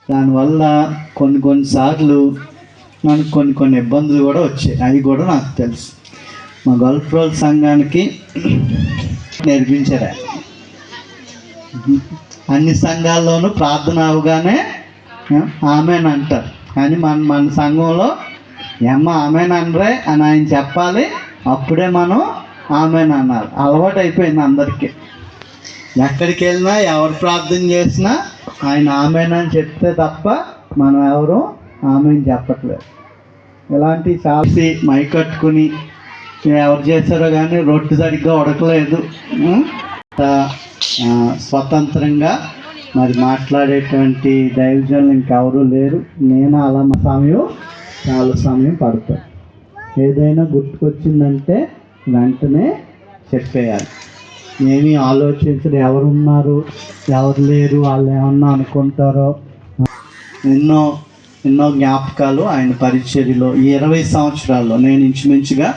దానివల్ల కొన్నిసార్లు మనకు కొన్ని ఇబ్బందులు కూడా వచ్చాయి. అవి కూడా నాకు తెలుసు. మా గల్ఫ్ రోల్ సంఘానికి నేర్పించారు. అన్ని సంఘాల్లోనూ ప్రార్థన అవగానే ఆమెన్ అంటారు, కానీ మన సంఘంలో ఆమెన్ అనరే అని ఆయన చెప్పాలి, అప్పుడే మనం ఆమెన్ అన్నారు. అలవాటు అయిపోయింది అందరికీ. ఎక్కడికి వెళ్ళినా ఎవరు ప్రార్థన చేసినా ఆయన ఆమెన్ అని చెప్తే తప్ప మనం ఎవరు ఆమెన్ చెప్పట్లేదు. ఇలాంటి చాలాసి మైకట్టుకుని ఎవరు చేశారో కానీ రొట్టె సరిగ్గా ఉడకలేదు. స్వతంత్రంగా మరి మాట్లాడేటువంటి దైవజనులు ఇంకెవరూ లేరు. నేను అలా చాలా సమయం పడుతుంది. ఏదైనా గుర్తుకొచ్చిందంటే వెంటనే చెప్పేయాలి. ఏమీ ఆలోచించరు, ఎవరున్నారు ఎవరు లేరు, వాళ్ళు ఏమన్నా అనుకుంటారో. ఎన్నో జ్ఞాపకాలు ఆయన పరిచర్యలో ఈ 20 సంవత్సరాల్లో. నేను ఇంచుమించుగా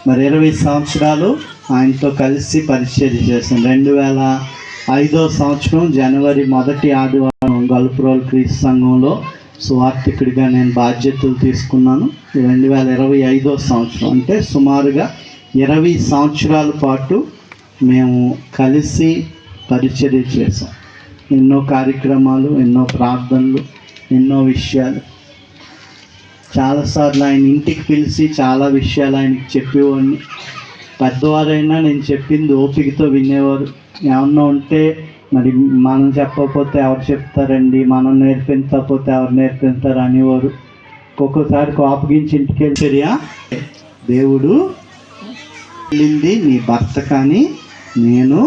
మరి 20 సంవత్సరాలు ఆయనతో కలిసి పరిచర్య చేశాను. 2005 సంవత్సరం జనవరి 1వ ఆదివారం గల్ఫ్ రోల్ క్రీస్తు సంఘంలో సువార్థికుడిగా నేను బాధ్యతలు తీసుకున్నాను. 2025 సంవత్సరం అంటే సుమారుగా 20 సంవత్సరాల పాటు మేము కలిసి పరిచర్య చేసాం. ఎన్నో కార్యక్రమాలు, ఎన్నో ప్రార్థనలు, ఎన్నో విషయాలు. చాలాసార్లు ఆయన ఇంటికి పిలిచి చాలా విషయాలు ఆయనకి చెప్పేవాడిని. పెద్దవారైనా నేను చెప్పింది ఓపికతో వినేవారు. ఏమన్నా ఉంటే మరి మనం చెప్పకపోతే ఎవరు చెప్తారండి, మనం నేర్పించకపోతే ఎవరు నేర్పిస్తారు అనేవారు. ఒక్కొక్కసారి కోపగించి ఇంటికి వెళ్ళి, దేవుడు వెళ్ళింది నీ భర్త కానీ నేను